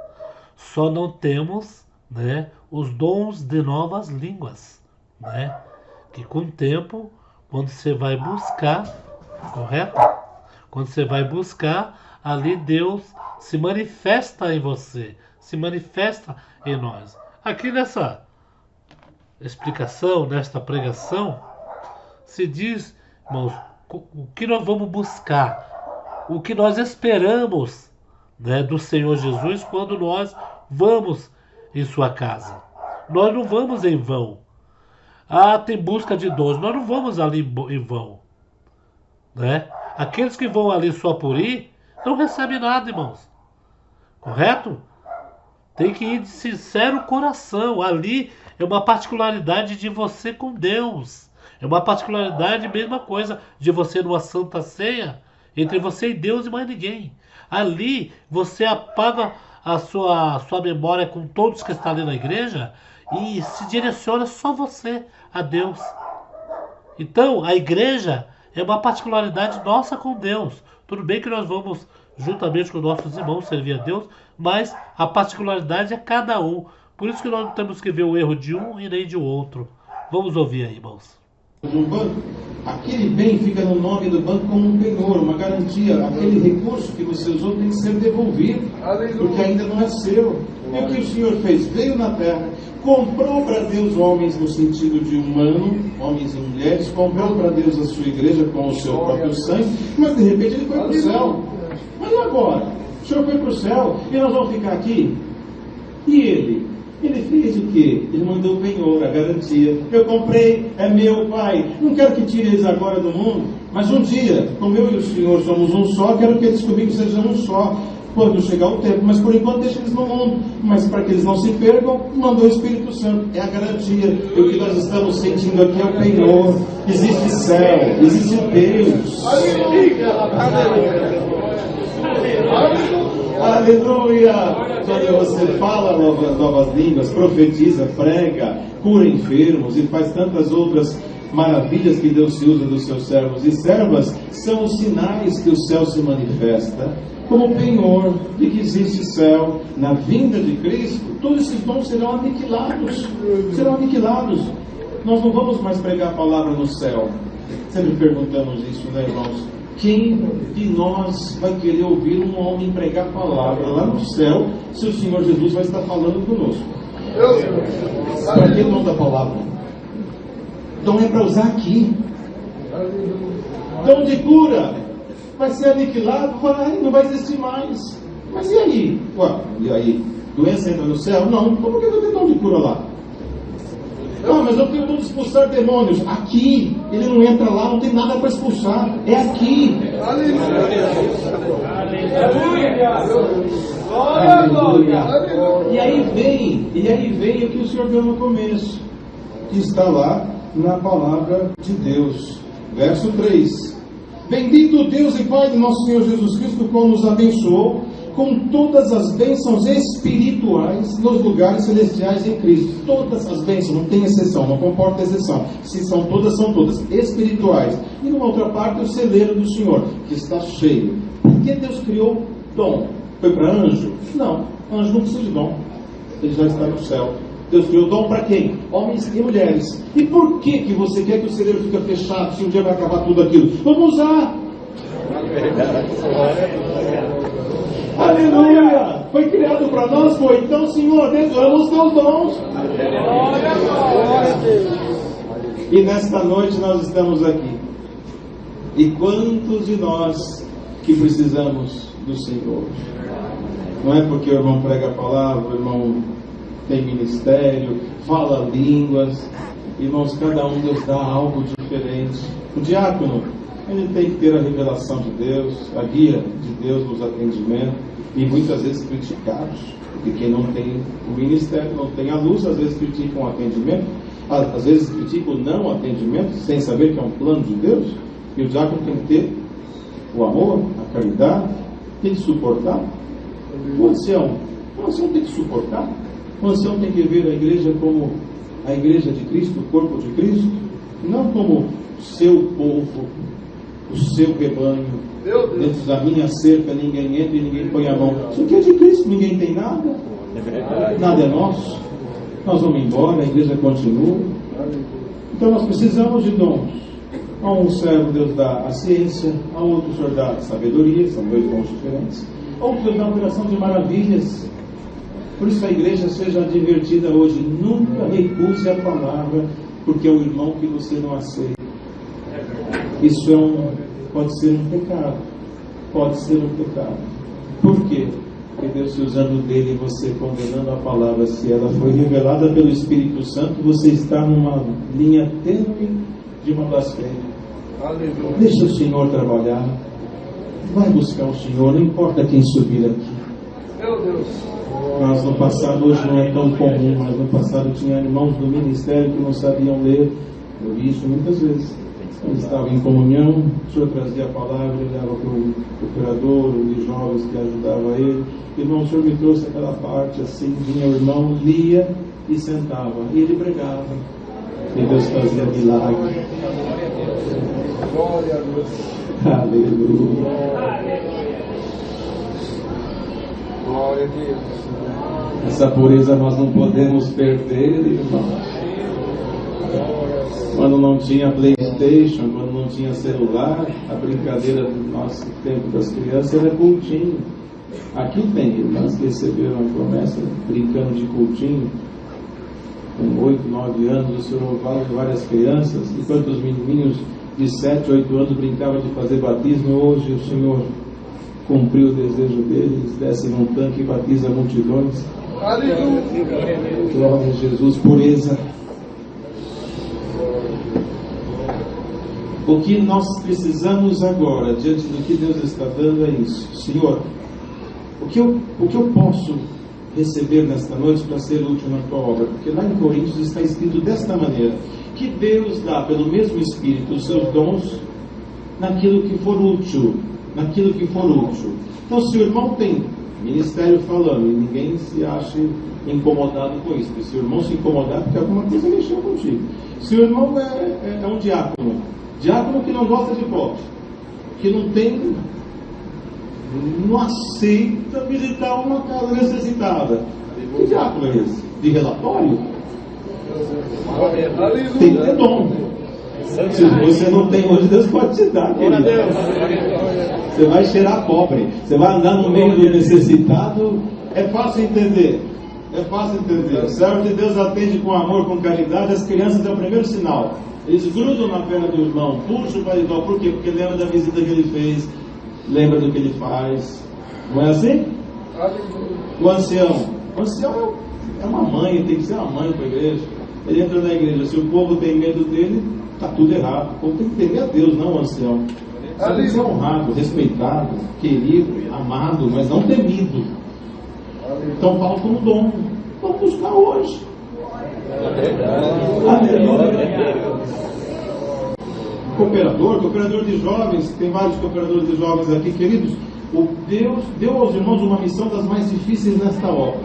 Só não temos, né, os dons de novas línguas, né? Que com o tempo, quando você vai buscar, correto? Quando você vai buscar, ali Deus se manifesta em você, se manifesta em nós. Aqui nessa explicação, nesta pregação, se diz, irmãos, o que nós vamos buscar, o que nós esperamos, né, do Senhor Jesus quando nós vamos em sua casa. Nós não vamos em vão. Ah, tem busca de dons. Nós não vamos ali em vão, né? Aqueles que vão ali só por ir não recebem nada, irmãos. Correto? Tem que ir de sincero coração. Ali é uma particularidade de você com Deus. É uma particularidade, mesma coisa, de você numa santa ceia, entre você e Deus e mais ninguém. Ali você apaga a sua memória com todos que estão ali na igreja e se direciona só você a Deus. Então, a igreja é uma particularidade nossa com Deus. Tudo bem que nós vamos, juntamente com nossos irmãos, servir a Deus, mas a particularidade é cada um. Por isso que nós não temos que ver o erro de um e nem de outro. Vamos ouvir aí, irmãos. No banco, aquele bem fica no nome do banco como um penhor, uma garantia. Aquele recurso que você usou tem que ser devolvido, porque ainda não é seu. E o que o Senhor fez? Veio na terra, comprou para Deus homens no sentido de humano, homens e mulheres, comprou para Deus a sua igreja com o seu próprio sangue, mas de repente ele foi para o céu. Mas e agora? O Senhor foi para o céu e nós vamos ficar aqui? E ele? Ele fez o quê? Ele mandou o penhor, a garantia. Eu comprei, é meu, Pai. Não quero que tire eles agora do mundo, mas um dia, como eu e o Senhor somos um só, quero que eles comigo sejam um só, quando chegar o tempo. Mas por enquanto deixa eles no mundo. Mas para que eles não se percam, mandou o Espírito Santo. É a garantia. E o que nós estamos sentindo aqui é o penhor. Existe céu, existe Deus. Aleluia! Quando você fala novas línguas, profetiza, prega, cura enfermos e faz tantas outras maravilhas que Deus se usa dos seus servos e servas, são os sinais que o céu se manifesta como penhor de que existe céu. Na vinda de Cristo, todos esses dons serão aniquilados. Serão aniquilados. Nós não vamos mais pregar a palavra no céu. Sempre perguntamos isso, né, irmãos? Quem de nós vai querer ouvir um homem pregar a palavra lá no céu, se o Senhor Jesus vai estar falando conosco? Para que dom da palavra? Dom é para usar aqui. Dom de cura vai ser aniquilado, não vai existir mais. Mas e aí? Ué, e aí? Doença entra no céu? Não, como que vai ter dom de cura lá? Ah, mas eu tenho dom de expulsar demônios. Aqui, ele não entra lá, não tem nada para expulsar. É aqui. Aleluia. E aí vem o que o Senhor deu no começo, que está lá na palavra de Deus. Verso 3. Bendito Deus e Pai de nosso Senhor Jesus Cristo, qual nos abençoou com todas as bênçãos espirituais nos lugares celestiais em Cristo. Todas as bênçãos, não tem exceção, não comporta exceção. Se são todas espirituais. E numa outra parte, o celeiro do Senhor, que está cheio. Por que Deus criou dom? Foi para anjo? Não, anjo não precisa de dom. Ele já está no céu. Deus criou dom para quem? Homens e mulheres. E por que você quer que o celeiro fique fechado se um dia vai acabar tudo aquilo? Vamos usar! Aleluia! Foi criado para nós, foi. Então, Senhor, derrama os teus dons. E nesta noite nós estamos aqui. E quantos de nós que precisamos do Senhor? Não é porque o irmão prega a palavra, o irmão tem ministério, fala línguas. Irmãos, cada um Deus dá algo diferente. O diácono, ele tem que ter a revelação de Deus, a guia de Deus nos atendimentos, e muitas vezes criticados, porque quem não tem o ministério, não tem a luz, às vezes criticam o atendimento, às vezes criticam o não atendimento, sem saber que é um plano de Deus. E o diácono tem que ter o amor, a caridade, tem que suportar. O ancião tem que suportar. O ancião tem que ver a igreja como a igreja de Cristo, o corpo de Cristo, não como seu povo, o seu rebanho. Dentro da minha cerca ninguém entra e ninguém põe a mão. Isso aqui é de Cristo, ninguém tem nada. Nada é nosso. Nós vamos embora, a igreja continua. Então nós precisamos de dons. A um servo Deus dá a ciência, a outro o Senhor dá a sabedoria, são dois dons diferentes. A outro Deus dá a operação de maravilhas. Por isso a igreja seja advertida hoje, nunca recuse a palavra, porque é o irmão que você não aceita. Isso pode ser um pecado. Pode ser um pecado. Por quê? Porque Deus se usando dele e você condenando a palavra, se ela foi revelada pelo Espírito Santo, você está numa linha tênue de uma blasfêmia. Aleluia. Deixa o Senhor trabalhar. Vai buscar o Senhor, não importa quem subir aqui. Meu Deus. Mas no passado, hoje não é tão comum, mas no passado tinha irmãos do ministério que não sabiam ler. Eu vi isso muitas vezes. Eles estavam em comunhão, o Senhor trazia a palavra, olhava para o operador, o de jovens que ajudava ele. Irmão, o Senhor me trouxe aquela parte assim, vinha o irmão, lia e sentava. E ele pregava. E Deus fazia milagre. Glória a Deus. Aleluia. Glória a Deus. Essa pureza nós não podemos perder, irmão. Quando não tinha PlayStation, quando não tinha celular, a brincadeira do nosso tempo das crianças era cultinho. Aqui tem irmãs que receberam a promessa brincando de cultinho. Com 8, 9 anos, o Senhor várias crianças, enquanto os menininhos de 7, 8 anos brincavam de fazer batismo. Hoje o Senhor cumpriu o desejo deles, desce num tanque e batiza multidões. Aleluia. Glória a Jesus, pureza. O que nós precisamos agora, diante do que Deus está dando, é isso. Senhor, o que eu posso receber nesta noite para ser útil na tua obra? Porque lá em Coríntios está escrito desta maneira, que Deus dá pelo mesmo Espírito os seus dons naquilo que for útil. Naquilo que for útil. Então, se o irmão tem ministério falando, e ninguém se ache incomodado com isso, porque se o irmão se incomodar, porque alguma coisa mexeu contigo. Se o irmão é um diácono que não gosta de pobre, que não aceita visitar uma casa necessitada, que diácono é esse? De relatório? Tem que ter dom. Se você não tem hoje, Deus pode te dar, querido. Você vai cheirar pobre, você vai andar no meio do necessitado. É fácil entender. É fácil entender. O servo de Deus atende com amor, com caridade. As crianças é o primeiro sinal. Eles grudam na perna do irmão, puxam o paletó. Por quê? Porque lembra da visita que ele fez, lembra do que ele faz. Não é assim? O ancião é uma mãe, tem que ser uma mãe para a igreja. Ele entra na igreja, se o povo tem medo dele, está tudo errado. O povo tem que temer a Deus, não o ancião. Você tem que ser honrado, respeitado, querido, amado, mas não temido. Então falta um dom. Vamos buscar hoje. Cooperador de jovens, tem vários cooperadores de jovens aqui, queridos. Deus deu aos irmãos uma missão das mais difíceis nesta obra.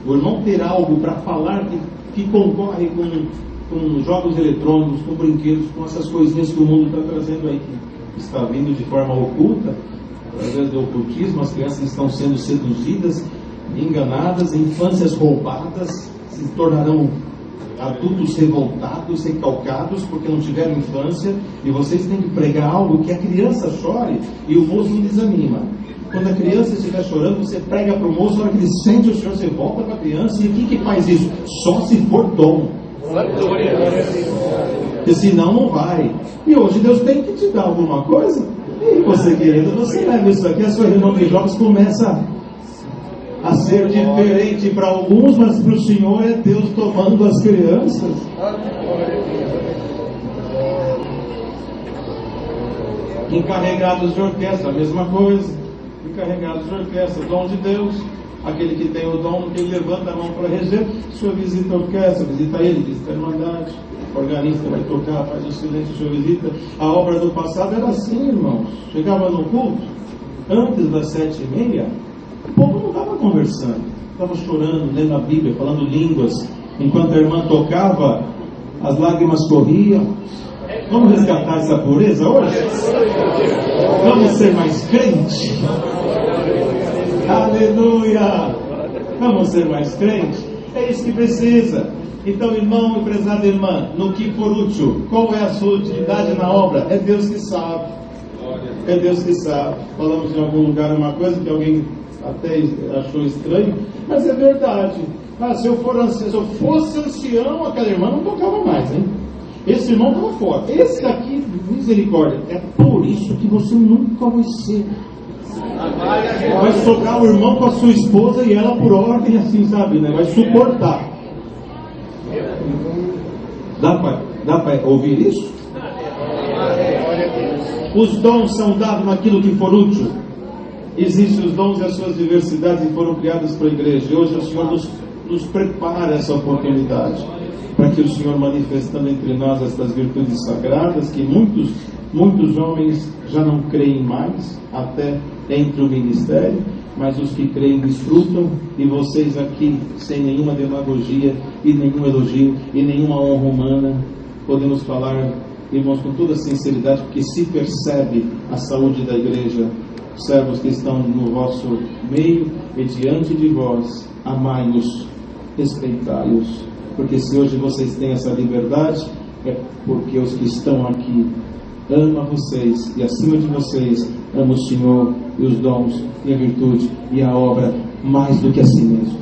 O irmão ter algo para falar que concorre com jogos eletrônicos, com brinquedos, com essas coisinhas que o mundo está trazendo aí, que está vindo de forma oculta, através do ocultismo. As crianças estão sendo seduzidas, enganadas, infâncias roubadas, se tornarão adultos revoltados, recalcados, porque não tiveram infância. E vocês têm que pregar algo que a criança chore e o moço não desanima. Quando a criança estiver chorando, você prega para o moço, na hora que ele sente o Senhor, você volta para a criança. E quem que faz isso? Só se for dom. Porque senão não vai. E hoje Deus tem que te dar alguma coisa. E você, querido, você leva isso aqui, a sua reunião de jovens começa a ser diferente para alguns, mas para o Senhor é Deus tomando as crianças. Encarregados de orquestra, a mesma coisa. Encarregados de orquestra, dom de Deus. Aquele que tem o dom, que ele levanta a mão para reger, o senhor visita a orquestra, visita ele, visita a irmandade, o organista vai tocar, faz o silêncio, o senhor visita. A obra do passado era assim, irmãos. Chegava no culto, antes das 7h30, o povo não estava conversando, estava chorando, lendo a Bíblia, falando línguas. Enquanto a irmã tocava, as lágrimas corriam. Vamos resgatar essa pureza hoje? Vamos ser mais crentes? Aleluia! Vamos ser mais crentes? É isso que precisa. Então, irmão e prezada irmã, no que for útil, qual é a sua utilidade na obra? É Deus que sabe. É Deus que sabe. Falamos em algum lugar uma coisa que alguém até achou estranho, mas é verdade. Se eu fosse ancião, aquela irmã não tocava mais, hein? Esse irmão estava fora. Esse aqui, misericórdia, é por isso que você nunca vai ser. Vai sobrar o irmão com a sua esposa e ela por ordem, assim, sabe, né? Vai suportar. Dá para ouvir isso? Os dons são dados naquilo que for útil. Existem os dons e as suas diversidades e foram criados para a igreja. E hoje o Senhor nos prepara essa oportunidade para que o Senhor, manifestando entre nós estas virtudes sagradas, que muitos homens já não creem mais, até entre o ministério, mas os que creem desfrutam, e vocês aqui, sem nenhuma demagogia e nenhum elogio e nenhuma honra humana, podemos falar, irmãos, com toda sinceridade, porque se percebe a saúde da igreja. Servos que estão no vosso meio e diante de vós, amai-os, respeitai-os, porque se hoje vocês têm essa liberdade, é porque os que estão aqui amam vocês, e acima de vocês amam o Senhor e os dons e a virtude e a obra mais do que a si mesmo.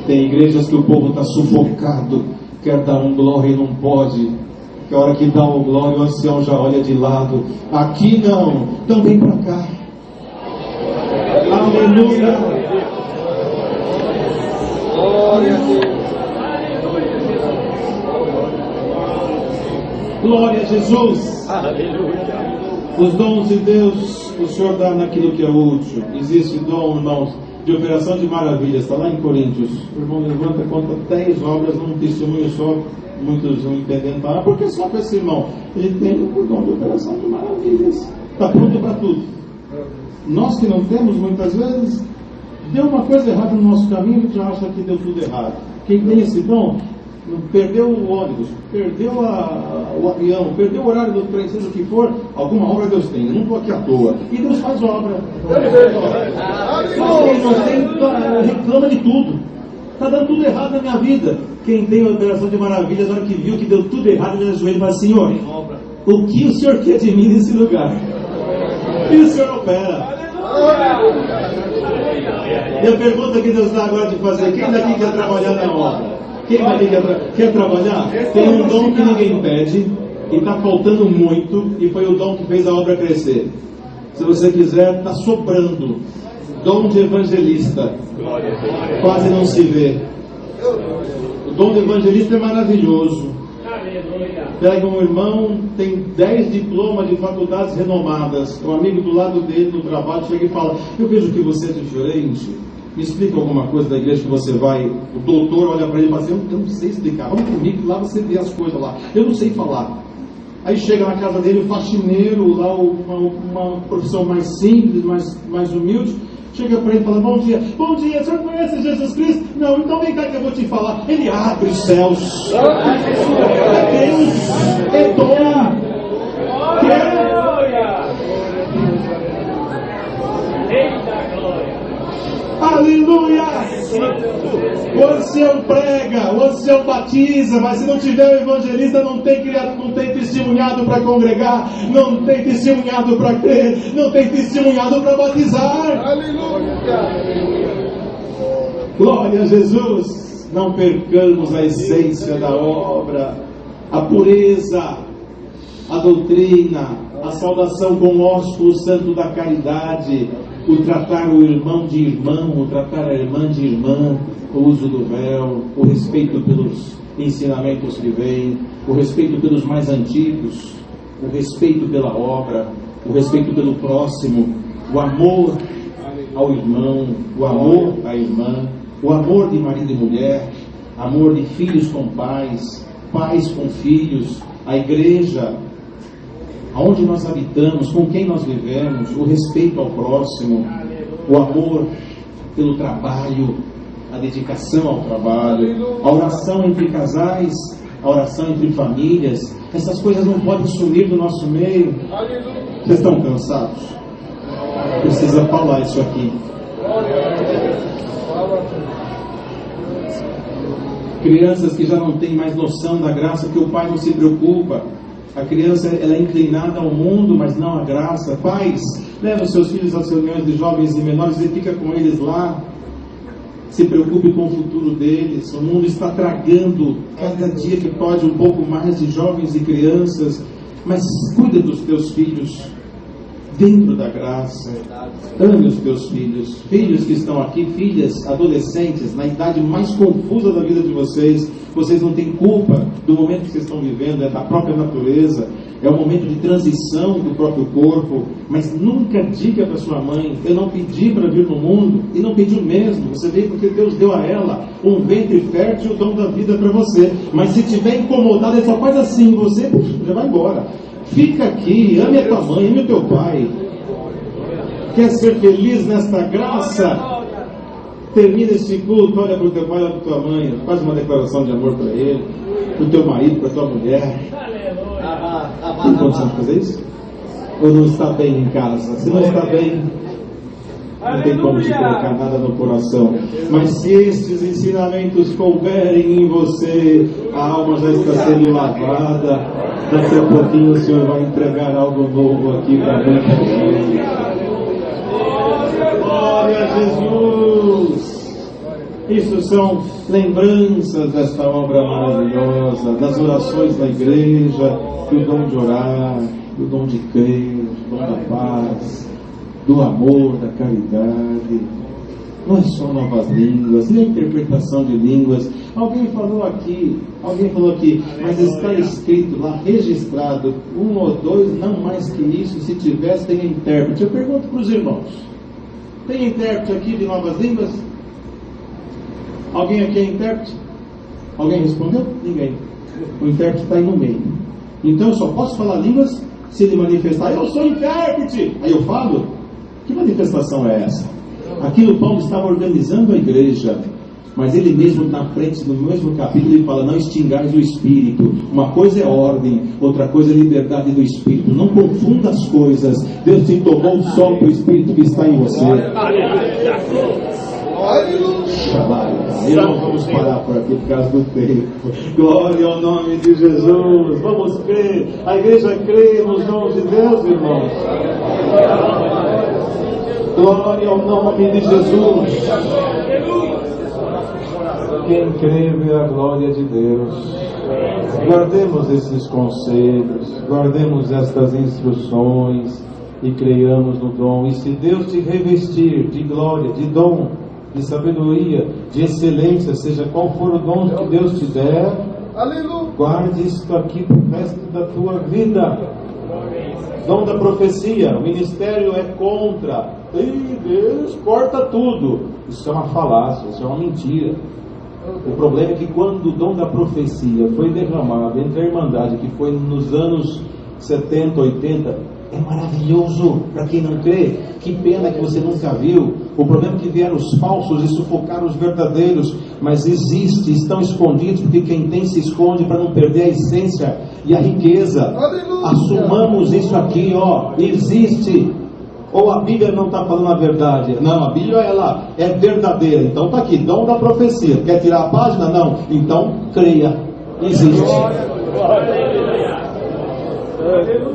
Tem igrejas que o povo está sufocado, quer dar um glória e não pode, que a hora que dá um glória o ancião já olha de lado. Aqui não, então vem para cá. Aleluia. Glória a Deus. Glória a Jesus. Aleluia. Os dons de Deus o Senhor dá naquilo que é útil. Existe dom, irmãos, de operação de maravilhas. Está lá em Coríntios. O irmão levanta, conta 10 obras num testemunho só. Muitos não entendendo, por que só para esse irmão? Ele tem o dom de operação de maravilhas. Está pronto para tudo. Nós que não temos, muitas vezes, deu uma coisa errada no nosso caminho, a gente acha que deu tudo errado. Quem tem esse dom, perdeu o ônibus, perdeu o avião, perdeu o horário do trem, seja o que for, alguma obra Deus tem. Eu não estou aqui à toa. E Deus faz obra. Quem não tem, reclama de tudo. Está dando tudo errado na minha vida. Quem tem a operação de maravilhas, na hora que viu que deu tudo errado, ele ajoelha e fala: Senhor, o que o Senhor quer de mim nesse lugar? E o Senhor opera. E a pergunta que Deus dá agora de fazer: quem daqui quer trabalhar na obra? Quem daqui quer trabalhar? Tem um dom que ninguém pede e está faltando muito, e foi o dom que fez a obra crescer. Se você quiser, está sobrando. Dom de evangelista. Quase não se vê. O dom de evangelista é maravilhoso. Pega um irmão, tem 10 diplomas de faculdades renomadas. Um amigo do lado dele no trabalho chega e fala: eu vejo que você é diferente. Me explica alguma coisa da igreja que você vai. O doutor olha para ele e fala assim: eu não sei explicar, vamos comigo, lá você vê as coisas lá. Eu não sei falar. Aí chega na casa dele o faxineiro, lá uma profissão mais simples, mais humilde. Chega para ele e fala: bom dia, o senhor conhece Jesus Cristo? Não, então vem cá que eu vou te falar. Ele abre os céus. É Deus, é dom. Aleluia! O ancião prega, o ancião batiza, mas se não tiver o evangelista, não tem testemunhado para congregar, não tem testemunhado para crer, não tem testemunhado para batizar. Aleluia! Glória a Jesus! Não percamos a essência da obra, a pureza, a doutrina, a saudação com o ósculo santo da caridade, o tratar o irmão de irmão, o tratar a irmã de irmã, o uso do véu, o respeito pelos ensinamentos que vêm, o respeito pelos mais antigos, o respeito pela obra, o respeito pelo próximo, o amor ao irmão, o amor à irmã, o amor de marido e mulher, amor de filhos com pais, pais com filhos, a igreja, aonde nós habitamos, com quem nós vivemos, o respeito ao próximo, o amor pelo trabalho, a dedicação ao trabalho, a oração entre casais, a oração entre famílias. Essas coisas não podem sumir do nosso meio. Vocês estão cansados? Precisa falar isso aqui. Crianças que já não têm mais noção da graça, que o pai não se preocupa. A criança, ela é inclinada ao mundo, mas não à graça. Pais, leva os seus filhos às reuniões de jovens e menores e fica com eles lá. Se preocupe com o futuro deles. O mundo está tragando cada dia que pode um pouco mais de jovens e crianças. Mas cuida dos teus filhos dentro da graça. Ame os teus filhos. Filhos que estão aqui, filhas, adolescentes, na idade mais confusa da vida de vocês. Vocês não têm culpa do momento que vocês estão vivendo, é da própria natureza. É um momento de transição do próprio corpo. Mas nunca diga para sua mãe: eu não pedi para vir no mundo. E não pediu mesmo. Você veio porque Deus deu a ela um ventre fértil e o dom da vida para você. Mas se estiver incomodado, ele só faz assim, você já vai embora. Fica aqui, ame a tua mãe, ame o teu pai. Quer ser feliz nesta graça? Termina esse culto, olha para o teu pai, olha para a tua mãe, faz uma declaração de amor para ele, para o teu marido, para a tua mulher. Tem condição de fazer isso? Ou não está bem em casa? Se não está bem, não tem como te colocar nada no coração. Mas se estes ensinamentos couberem em você, a alma já está sendo lavada. Daqui a pouquinho o Senhor vai entregar algo novo aqui para muita gente. Glória a Jesus! Isso são lembranças desta obra maravilhosa, das orações da igreja, do dom de orar, do dom de crer, do dom da paz, do amor, da caridade. Não é só novas línguas, nem a interpretação de línguas. Alguém falou aqui, mas está escrito lá, registrado, 1 ou 2, não mais que isso. Se tivesse, tem intérprete. Eu pergunto para os irmãos: tem intérprete aqui de novas línguas? Alguém aqui é intérprete? Alguém respondeu? Ninguém. O intérprete está aí no meio. Então eu só posso falar línguas se ele manifestar: eu sou intérprete. Aí eu falo. Que manifestação é essa? Aquilo Paulo estava organizando a igreja, mas ele mesmo na frente, no mesmo capítulo, ele fala: não extingais o Espírito. Uma coisa é ordem, outra coisa é liberdade do Espírito. Não confunda as coisas. Deus te tomou só o Espírito que está em você. E nós vamos parar por aqui por causa do tempo. Glória ao nome de Jesus. Vamos crer. A igreja crê nos dons de Deus, irmãos. Glória ao nome de Jesus. Quem crê vê a glória de Deus. Guardemos esses conselhos, guardemos estas instruções e creiamos no dom. E se Deus te revestir de glória, de dom, de sabedoria, de excelência, seja qual for o dom que Deus te der, guarde isto aqui para o resto da tua vida. Dom da profecia, o ministério é contra. Ei, Deus corta tudo. Isso é uma falácia, isso é uma mentira. O problema é que quando o dom da profecia foi derramado entre a Irmandade, que foi nos anos 70, 80, é maravilhoso para quem não crê. Que pena que você nunca viu. O problema é que vieram os falsos e sufocaram os verdadeiros. Mas existe, estão escondidos, porque quem tem se esconde para não perder a essência e a riqueza. Aleluia. Assumamos isso aqui, existe. Ou a Bíblia não está falando a verdade? Não, a Bíblia ela é verdadeira. Então está aqui, dom da profecia. Quer tirar a página? Não. Então creia, existe.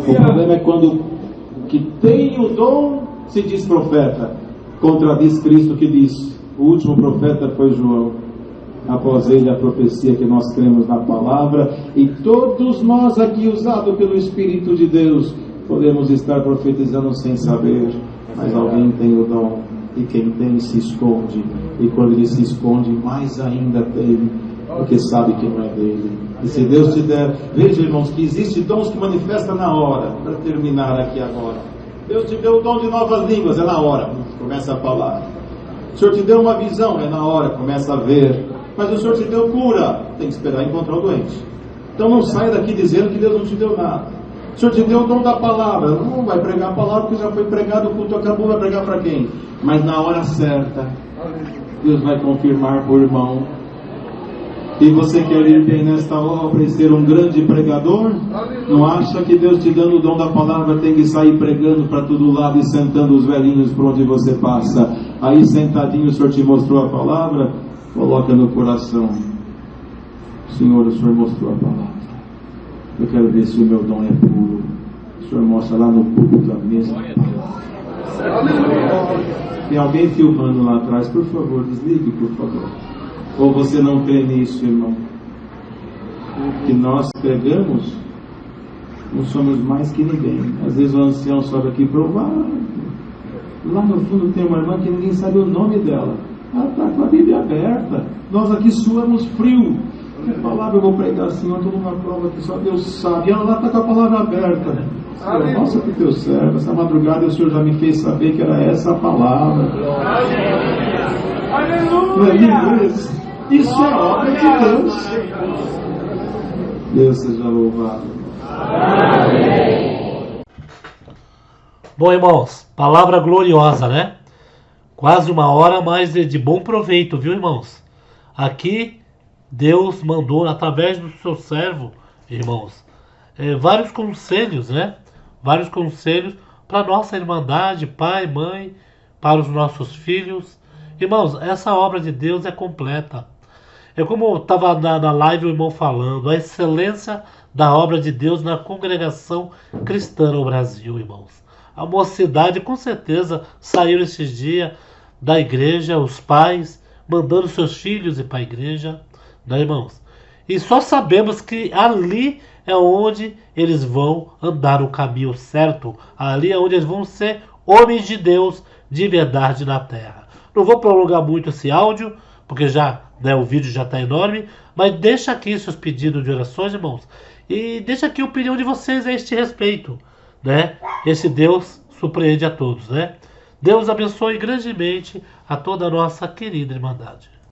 O problema é quando o que tem o dom se diz profeta. Contradiz Cristo, que diz: o último profeta foi João. Após ele a profecia, que nós cremos na palavra. E todos nós aqui, usados pelo Espírito de Deus, podemos estar profetizando sem saber. Mas alguém tem o dom, e quem tem se esconde. E quando ele se esconde, mais ainda tem, porque sabe que não é dele. E se Deus te der, veja, irmãos, que existem dons que manifestam na hora. Para terminar aqui agora, Deus te deu o dom de novas línguas, é na hora, começa a falar. O Senhor te deu uma visão, é na hora, começa a ver. Mas o Senhor te deu cura, tem que esperar encontrar o doente. Então não saia daqui dizendo que Deus não te deu nada. O Senhor te deu o dom da palavra, não vai pregar a palavra porque já foi pregado, o culto acabou, vai pregar para quem? Mas na hora certa, Deus vai confirmar por irmão. E você quer ir bem nesta obra e ser um grande pregador? Não acha que Deus te dando o dom da palavra tem que sair pregando para todo lado e sentando os velhinhos por onde você passa? Aí sentadinho o Senhor te mostrou a palavra? Coloca no coração: Senhor, o Senhor mostrou a palavra. Eu quero ver se o meu dom é puro. O Senhor mostra lá no púlpito a mesma palavra. Tem alguém filmando lá atrás, por favor, desligue, por favor. Ou você não crê nisso, irmão? Que nós pregamos, não somos mais que ninguém. Às vezes o ancião sobe aqui e provar. Lá no fundo tem uma irmã que ninguém sabe o nome dela. Ela está com a Bíblia aberta. Nós aqui suamos frio. Que palavra eu vou pregar assim? Eu estou numa prova que só Deus sabe. E ela lá está com a palavra aberta. Senhor, nossa, que teu servo. Essa madrugada o Senhor já me fez saber que era essa a palavra. Aleluia! Isso é obra de Deus. Deus seja louvado. Bom, irmãos, palavra gloriosa, né? Quase uma hora, mas de bom proveito, viu, irmãos? Aqui, Deus mandou, através do seu servo, irmãos, vários conselhos, né? Vários conselhos para nossa irmandade, pai, mãe, para os nossos filhos. Irmãos, essa obra de Deus é completa. É como estava na live o irmão falando, a excelência da obra de Deus na congregação cristã no Brasil, irmãos. A mocidade com certeza saiu esses dias da igreja, os pais mandando seus filhos ir para a igreja, né, irmãos? E só sabemos que ali é onde eles vão andar o caminho certo, ali é onde eles vão ser homens de Deus de verdade na terra. Não vou prolongar muito esse áudio, porque já, né, o vídeo já está enorme, mas deixa aqui seus pedidos de orações, irmãos, e deixa aqui a opinião de vocês a este respeito, né? Esse Deus surpreende a todos, né? Deus abençoe grandemente a toda a nossa querida irmandade.